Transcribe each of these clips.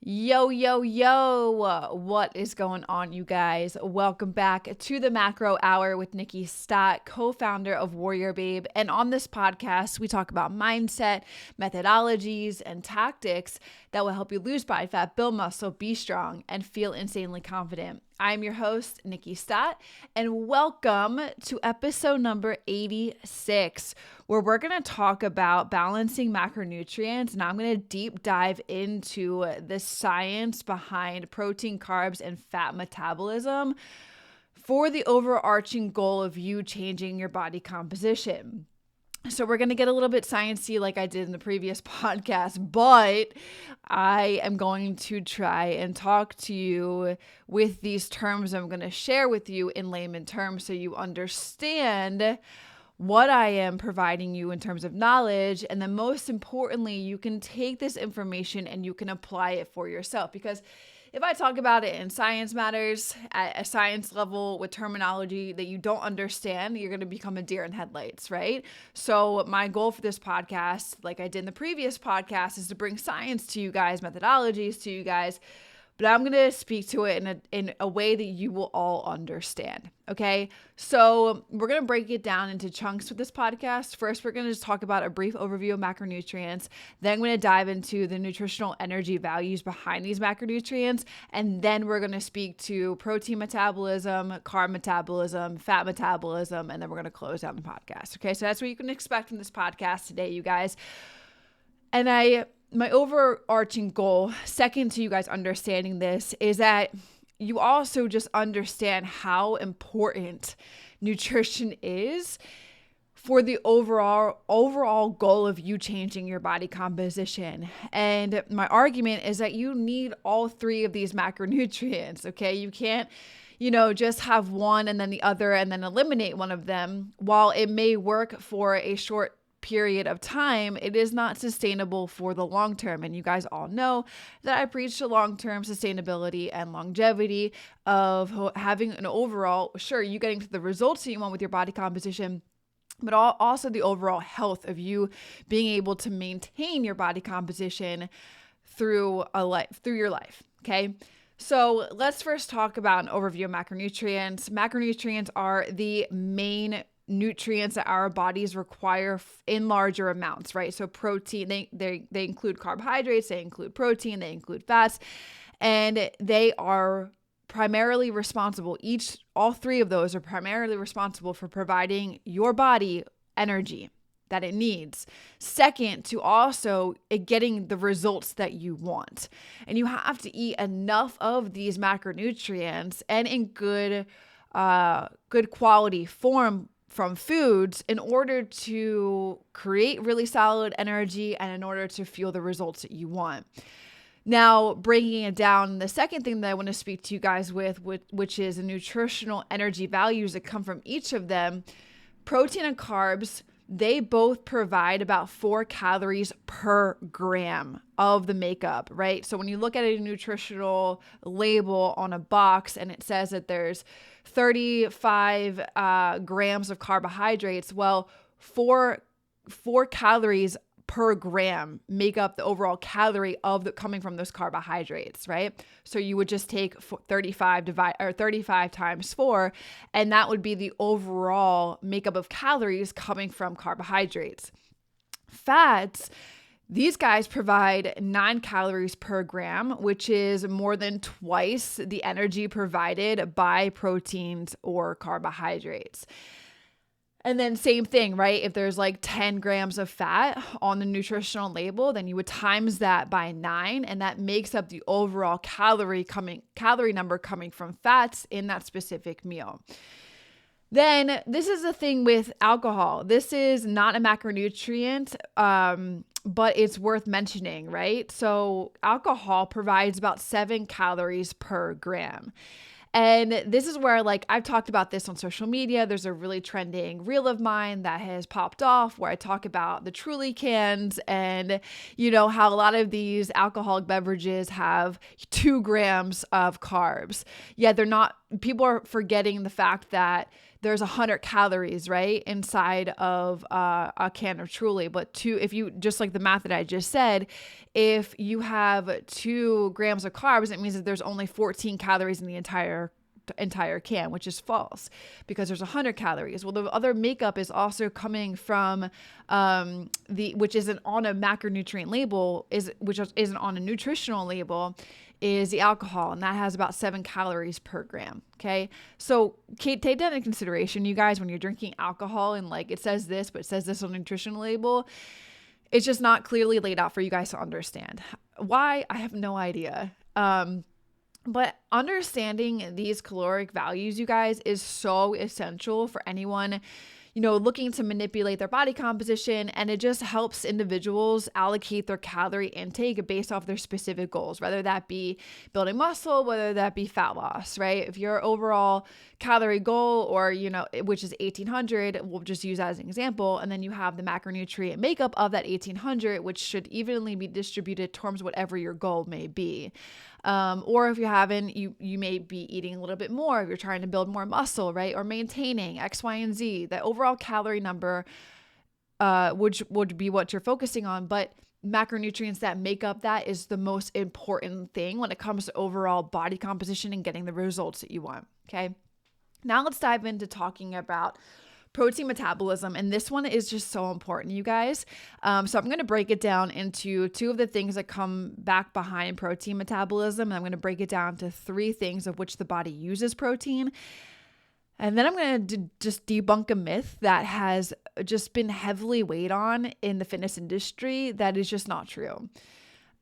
Yo, yo, yo. What is going on, you guys? Welcome back to the Macro Hour with Nikki Stott, co-founder of WarriorBabe. And on this podcast, we talk about mindset, methodologies, and tactics that will help you lose body fat, build muscle, be strong, and feel insanely confident. I'm your host, Nikki Stott, and welcome to episode number 86, where we're going to talk about balancing macronutrients, and I'm going to deep dive into the science behind protein, carbs, and fat metabolism for the overarching goal of you changing your body composition. So we're going to get a little bit sciencey like I did in the previous podcast, but I am going to try and talk to you with these terms I'm going to share with you in layman terms so you understand what I am providing you in terms of knowledge. And then most importantly, you can take this information and you can apply it for yourself. Because if I talk about it in science matters at a science level with terminology that you don't understand, you're going to become a deer in headlights, right? So my goal for this podcast, like I did in the previous podcast, is to bring science to you guys, methodologies to you guys, but I'm going to speak to it in a way that you will all understand. Okay. So we're going to break it down into chunks with this podcast. First, we're going to just talk about a brief overview of macronutrients. Then I'm going to dive into the nutritional energy values behind these macronutrients. And then we're going to speak to protein metabolism, carb metabolism, fat metabolism, and then we're going to close down the podcast. Okay. So that's what you can expect from this podcast today, you guys. And my overarching goal, second to you guys understanding this, is that you also just understand how important nutrition is for the overall goal of you changing your body composition. And my argument is that you need all three of these macronutrients, okay? You can't, just have one and then the other and then eliminate one of them. While it may work for a short period of time, it is not sustainable for the long term. And you guys all know that I preach the long-term sustainability and longevity of having an overall, sure, you getting to the results that you want with your body composition, but also the overall health of you being able to maintain your body composition through your life. Okay. So let's first talk about an overview of macronutrients. Macronutrients are the main nutrients that our bodies require in larger amounts, right? So protein, they include carbohydrates, they include protein, they include fats, and they are primarily responsible. All three of those are primarily responsible for providing your body energy that it needs. Second, to also getting the results that you want. And you have to eat enough of these macronutrients and in good quality form from foods in order to create really solid energy and in order to fuel the results that you want. Now, breaking it down, the second thing that I want to speak to you guys with, which is the nutritional energy values that come from each of them. Protein and carbs, they both provide about 4 calories per gram of the makeup, right? So when you look at a nutritional label on a box and it says that there's 35 grams of carbohydrates, well, 4 calories per gram make up the overall calorie coming from those carbohydrates, right? So you would just take 35 times 4, and that would be the overall makeup of calories coming from carbohydrates. Fats, these guys provide 9 calories per gram, which is more than twice the energy provided by proteins or carbohydrates. And then same thing, right? If there's like 10 grams of fat on the nutritional label, then you would times that by 9, and that makes up the overall calorie number coming from fats in that specific meal. Then this is the thing with alcohol. This is not a macronutrient, but it's worth mentioning, right? So alcohol provides about 7 calories per gram. And this is where, I've talked about this on social media. There's a really trending reel of mine that has popped off where I talk about the Truly cans and, how a lot of these alcoholic beverages have 2 grams of carbs. Yeah, they're not, people are forgetting the fact that there's 100 calories, right, inside of a can of Truly. But if you, just like the math that I just said, if you have 2 grams of carbs, it means that there's only 14 calories in the entire can, which is false because there's 100 calories. Well, the other makeup is also coming from which isn't on a macronutrient label, which isn't on a nutritional label, is the alcohol, and that has about 7 calories per gram. Okay, so take that into consideration, you guys, when you're drinking alcohol and like it says this, but it says this on the nutritional label. It's just not clearly laid out for you guys to understand. Why? I have no idea. But understanding these caloric values, you guys, is so essential for anyone, looking to manipulate their body composition. And it just helps individuals allocate their calorie intake based off their specific goals, whether that be building muscle, whether that be fat loss, right? If your overall calorie goal, or, which is 1800, we'll just use that as an example. And then you have the macronutrient makeup of that 1800, which should evenly be distributed towards whatever your goal may be. Or if you haven't, you may be eating a little bit more if you're trying to build more muscle, right? Or maintaining X, Y, and Z. The overall calorie number, which would be what you're focusing on, but macronutrients that make up that is the most important thing when it comes to overall body composition and getting the results that you want. Okay. Now let's dive into talking about protein metabolism. And this one is just so important, you guys. So I'm going to break it down into 2 of the things that come back behind protein metabolism. And I'm going to break it down to 3 things of which the body uses protein. And then I'm going to just debunk a myth that has just been heavily weighed on in the fitness industry that is just not true.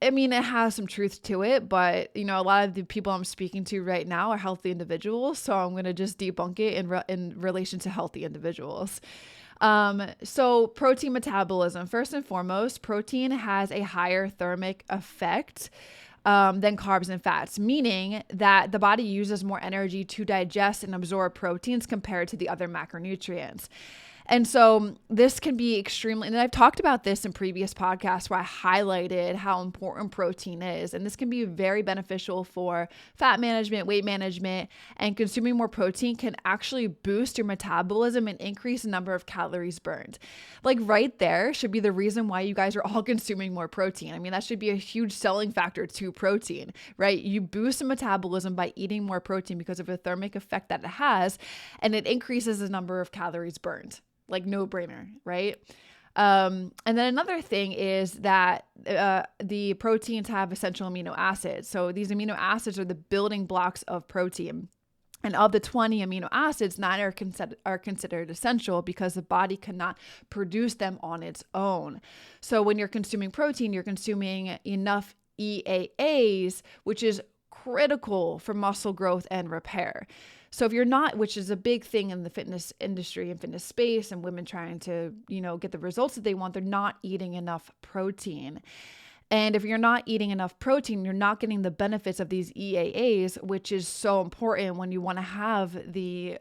I mean, it has some truth to it, but a lot of the people I'm speaking to right now are healthy individuals. So I'm going to just debunk it in relation to healthy individuals. So protein metabolism, first and foremost, protein has a higher thermic effect than carbs and fats, meaning that the body uses more energy to digest and absorb proteins compared to the other macronutrients. And so this can be extremely, and I've talked about this in previous podcasts where I highlighted how important protein is. And this can be very beneficial for fat management, weight management, and consuming more protein can actually boost your metabolism and increase the number of calories burned. Like right there should be the reason why you guys are all consuming more protein. I mean, that should be a huge selling factor to protein, right? You boost the metabolism by eating more protein because of the thermic effect that it has, and it increases the number of calories burned. Like no brainer, right? And then another thing is that the proteins have essential amino acids. So these amino acids are the building blocks of protein. And of the 20 amino acids, 9 are considered essential because the body cannot produce them on its own. So when you're consuming protein, you're consuming enough EAAs, which is critical for muscle growth and repair. So if you're not, which is a big thing in the fitness industry and fitness space, and women trying to, get the results that they want, they're not eating enough protein. And if you're not eating enough protein, you're not getting the benefits of these EAAs, which is so important when you want to have the,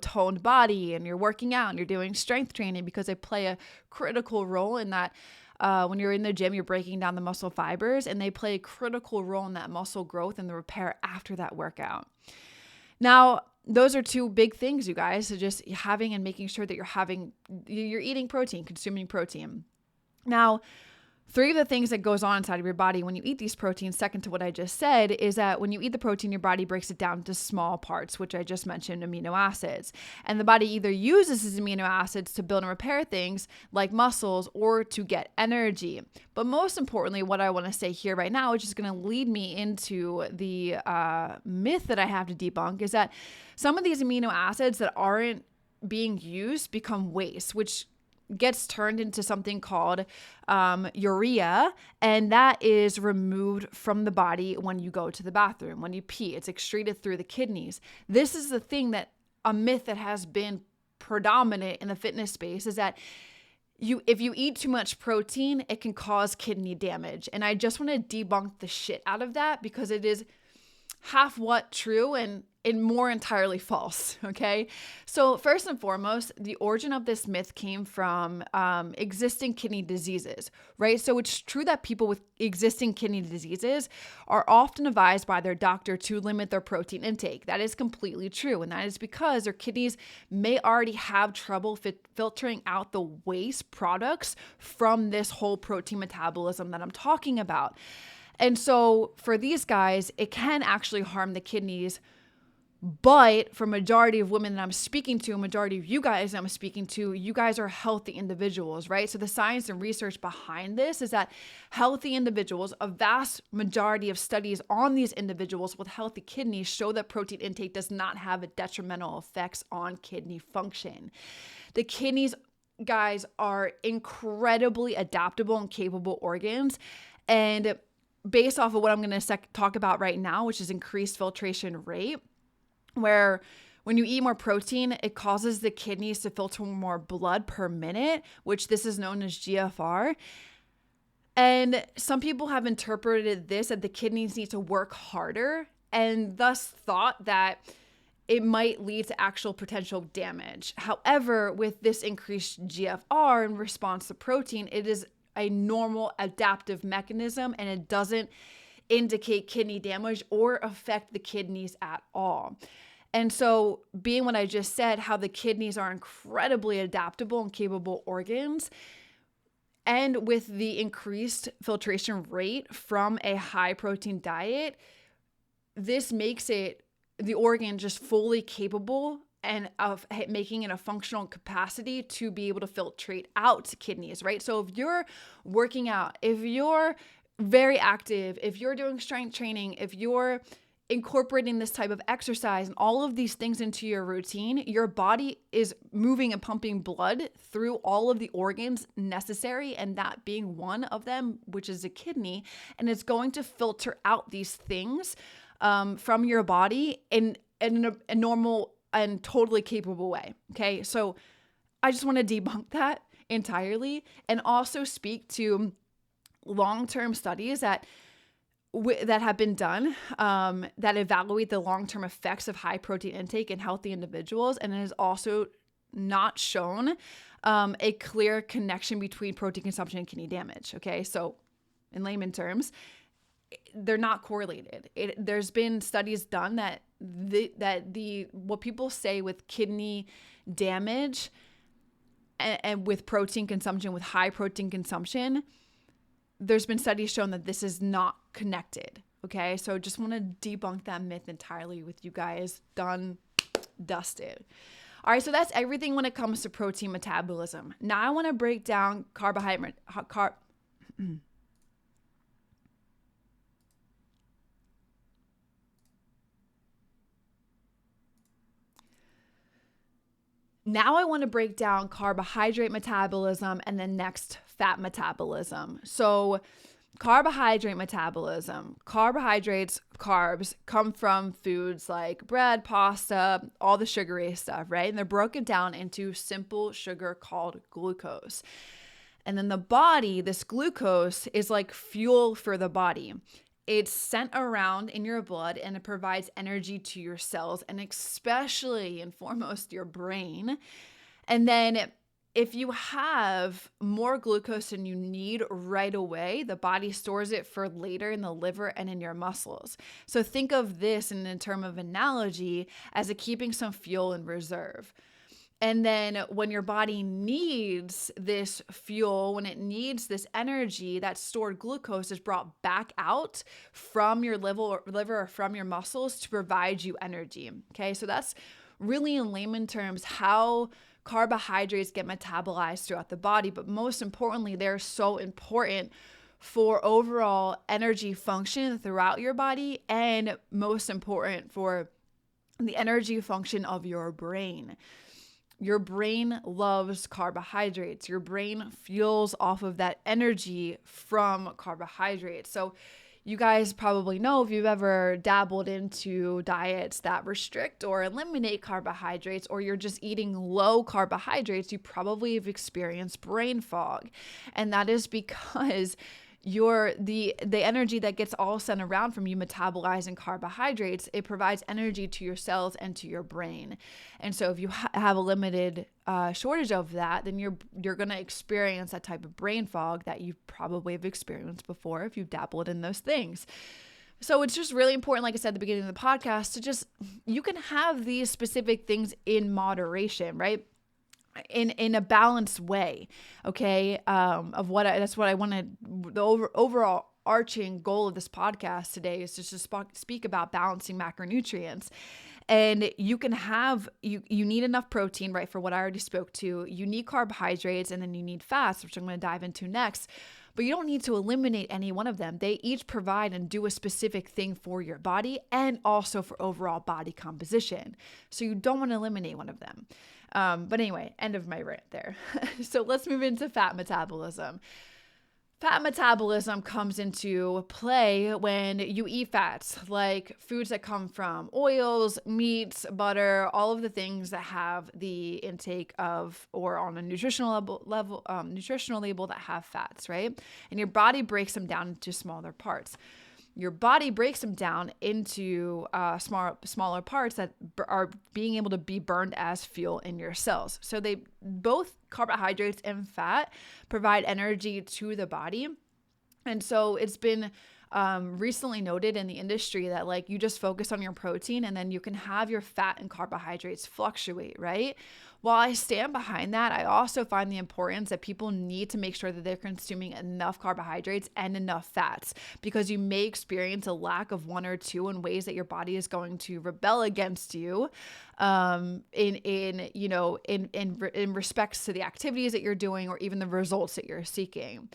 toned body and you're working out and you're doing strength training, because they play a critical role in that. When you're in the gym, you're breaking down the muscle fibers, and they play a critical role in that muscle growth and the repair after that workout. Now, those are 2 big things, you guys. So just having and making sure that you're eating protein, consuming protein. Now, 3 of the things that goes on inside of your body when you eat these proteins, second to what I just said, is that when you eat the protein, your body breaks it down to small parts, which I just mentioned, amino acids. And the body either uses these amino acids to build and repair things like muscles or to get energy. But most importantly, what I want to say here right now, which is going to lead me into the myth that I have to debunk, is that some of these amino acids that aren't being used become waste, which gets turned into something called urea, and that is removed from the body when you go to the bathroom, when you pee. It's excreted through the kidneys. This is the thing that a myth that has been predominant in the fitness space, is that if you eat too much protein, it can cause kidney damage. And I just want to debunk the shit out of that, because it is half what true and more entirely false. Okay. So first and foremost, the origin of this myth came from existing kidney diseases, right? So it's true that people with existing kidney diseases are often advised by their doctor to limit their protein intake. That is completely true. And that is because their kidneys may already have trouble filtering out the waste products from this whole protein metabolism that I'm talking about. And so for these guys, it can actually harm the kidneys. But for majority of women that I'm speaking to, a majority of you guys I'm speaking to, you guys are healthy individuals, right? So the science and research behind this is that healthy individuals, a vast majority of studies on these individuals with healthy kidneys show that protein intake does not have detrimental effects on kidney function. The kidneys, guys, are incredibly adaptable and capable organs. And based off of what I'm going to talk about right now, which is increased filtration rate, where when you eat more protein, it causes the kidneys to filter more blood per minute, which this is known as GFR. And some people have interpreted this that the kidneys need to work harder and thus thought that it might lead to actual potential damage. However, with this increased GFR in response to protein, it is a normal adaptive mechanism and it doesn't indicate kidney damage or affect the kidneys at all. And so being what I just said, how the kidneys are incredibly adaptable and capable organs, and with the increased filtration rate from a high protein diet, this makes it the organ just fully capable and of making it a functional capacity to be able to filtrate out kidneys, right? So if you're working out, if you're very active, if you're doing strength training, if you're incorporating this type of exercise and all of these things into your routine, your body is moving and pumping blood through all of the organs necessary, and that being one of them, which is a kidney, and it's going to filter out these things from your body in a normal and totally capable way. Okay, so I just want to debunk that entirely and also speak to long-term studies that have been done that evaluate the long-term effects of high protein intake in healthy individuals, and it has also not shown a clear connection between protein consumption and kidney damage. Okay, so in layman terms, they're not correlated. There's been studies done that what people say with kidney damage and with protein consumption, with high protein consumption, there's been studies shown that this is not connected. Okay, so just want to debunk that myth entirely with you guys. Done, dusted. All right, so that's everything when it comes to protein metabolism. Now I want to break down Now I want to break down carbohydrate metabolism and then next fat metabolism. So carbohydrate metabolism, carbohydrates, carbs come from foods like bread, pasta, all the sugary stuff, right? And they're broken down into simple sugar called glucose. And then the body, this glucose is like fuel for the body. It's sent around in your blood and it provides energy to your cells and especially and foremost your brain. And then if you have more glucose than you need right away, the body stores it for later in the liver and in your muscles. So think of this in terms of analogy as keeping some fuel in reserve. And then when your body needs this fuel, when it needs this energy, that stored glucose is brought back out from your liver or from your muscles to provide you energy. Okay, so that's really in layman terms how carbohydrates get metabolized throughout the body. But most importantly, they're so important for overall energy function throughout your body and most important for the energy function of your brain. Your brain loves carbohydrates. Your brain fuels off of that energy from carbohydrates. So you guys probably know if you've ever dabbled into diets that restrict or eliminate carbohydrates, or you're just eating low carbohydrates, you probably have experienced brain fog. And that is because the energy that gets all sent around from you metabolizing carbohydrates, it provides energy to your cells and to your brain. And so if you have a limited shortage of that, then you're going to experience that type of brain fog that you probably have experienced before if you've dabbled in those things. So it's just really important, like I said at the beginning of the podcast, you can have these specific things in moderation, right? In a balanced way, okay? That's what I wanted. The overall arching goal of this podcast today is just to speak about balancing macronutrients. And you can have, you need enough protein, right? For what I already spoke to. You need carbohydrates, and then you need fats, which I'm going to dive into next. But you don't need to eliminate any one of them. They each provide and do a specific thing for your body and also for overall body composition. So you don't want to eliminate one of them. But anyway, end of my rant there. So let's move into fat metabolism. Fat metabolism comes into play when you eat fats, like foods that come from oils, meats, butter, all of the things that have the intake of, or on a nutritional label that have fats, right? And your body breaks them down into smaller parts. Your body breaks them down into smaller parts that are being able to be burned as fuel in your cells. So both carbohydrates and fat provide energy to the body. And so it's been recently noted in the industry that like you just focus on your protein and then you can have your fat and carbohydrates fluctuate, right? While I stand behind that, I also find the importance that people need to make sure that they're consuming enough carbohydrates and enough fats, because you may experience a lack of one or two in ways that your body is going to rebel against you in respects to the activities that you're doing or even the results that you're seeking.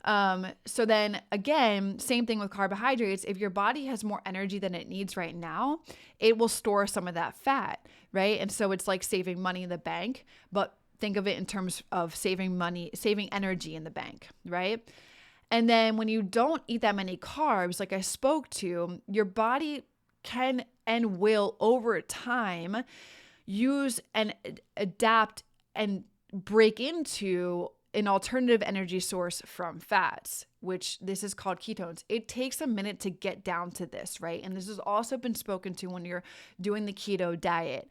So then again, same thing with carbohydrates. If your body has more energy than it needs right now, it will store some of that fat, right? And so it's like saving money in the bank, but think of it in terms of saving energy in the bank, right? And then when you don't eat that many carbs, like I spoke to, your body can and will over time use and adapt and break into an alternative energy source from fats, which this is called ketones. It takes a minute to get down to this, right? And this has also been spoken to when you're doing the keto diet.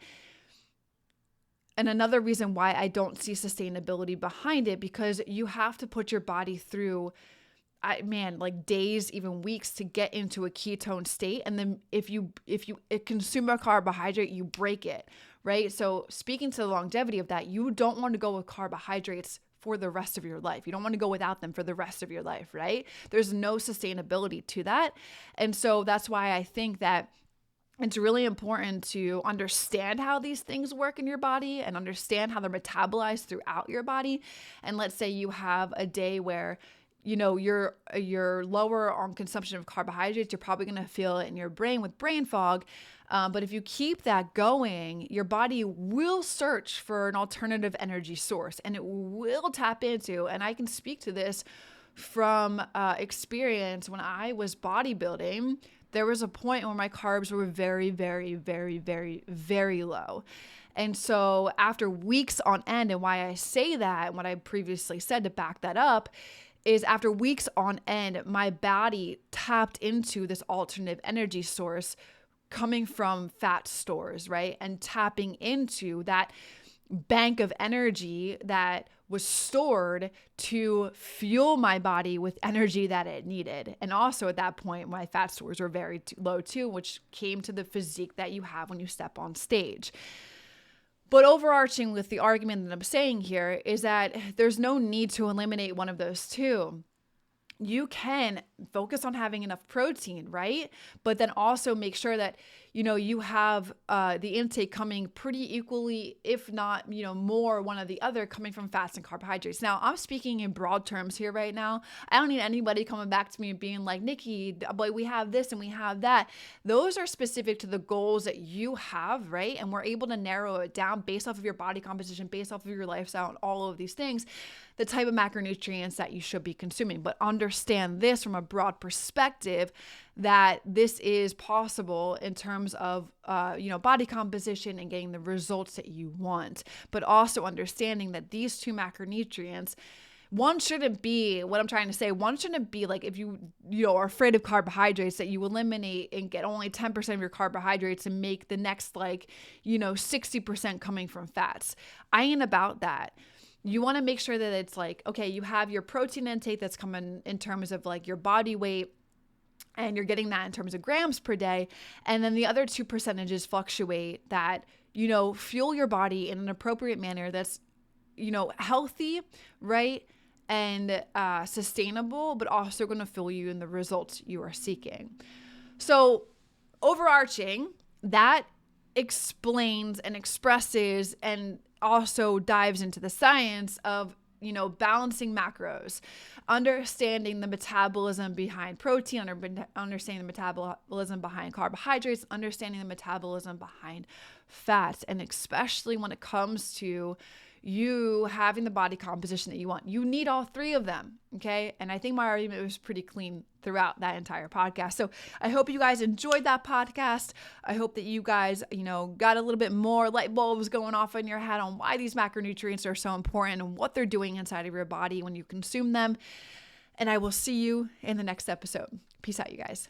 And another reason why I don't see sustainability behind it, because you have to put your body through like days, even weeks to get into a ketone state. And then if you consume a carbohydrate, you break it, right? So speaking to the longevity of that, you don't want to go with carbohydrates for the rest of your life. You don't want to go without them for the rest of your life, right? There's no sustainability to that. And so that's why I think that it's really important to understand how these things work in your body and understand how they're metabolized throughout your body. And let's say you have a day where you're lower on consumption of carbohydrates, you're probably going to feel it in your brain with brain fog. But if you keep that going, your body will search for an alternative energy source and it will tap into, and I can speak to this from experience. When I was bodybuilding, there was a point where my carbs were very, very, very, very, very low. And so after weeks on end, and why I say that and what I previously said to back that up, is after weeks on end, my body tapped into this alternative energy source coming from fat stores, right? And tapping into that bank of energy that was stored to fuel my body with energy that it needed. And also at that point, my fat stores were very low too, which came to the physique that you have when you step on stage. But overarching with the argument that I'm saying here is that there's no need to eliminate one of those two. You can focus on having enough protein, right? But then also make sure that, you have the intake coming pretty equally, if not, more one or the other coming from fats and carbohydrates. Now, I'm speaking in broad terms here right now. I don't need anybody coming back to me and being like, Nikki, boy, we have this and we have that. Those are specific to the goals that you have, right? And we're able to narrow it down based off of your body composition, based off of your lifestyle and all of these things, the type of macronutrients that you should be consuming. But understand this from a broad perspective, that this is possible in terms of, body composition and getting the results that you want. But also understanding that these two macronutrients, one shouldn't be, what I'm trying to say, one shouldn't be like if you are afraid of carbohydrates, that you eliminate and get only 10% of your carbohydrates and make the next 60% coming from fats. I ain't about that. You want to make sure that it's like, okay, you have your protein intake that's coming in terms of like your body weight, and you're getting that in terms of grams per day. And then the other 2 percentages fluctuate that, fuel your body in an appropriate manner that's, healthy, right? And sustainable, but also going to fuel you in the results you are seeking. So overarching, that explains and expresses and also dives into the science of, balancing macros, understanding the metabolism behind protein, understanding the metabolism behind carbohydrates, understanding the metabolism behind fats, and especially when it comes to you having the body composition that you want. You need all 3 of them, okay? And I think my argument was pretty clean throughout that entire podcast. So I hope you guys enjoyed that podcast. I hope that you guys, got a little bit more light bulbs going off in your head on why these macronutrients are so important and what they're doing inside of your body when you consume them. And I will see you in the next episode. Peace out, you guys.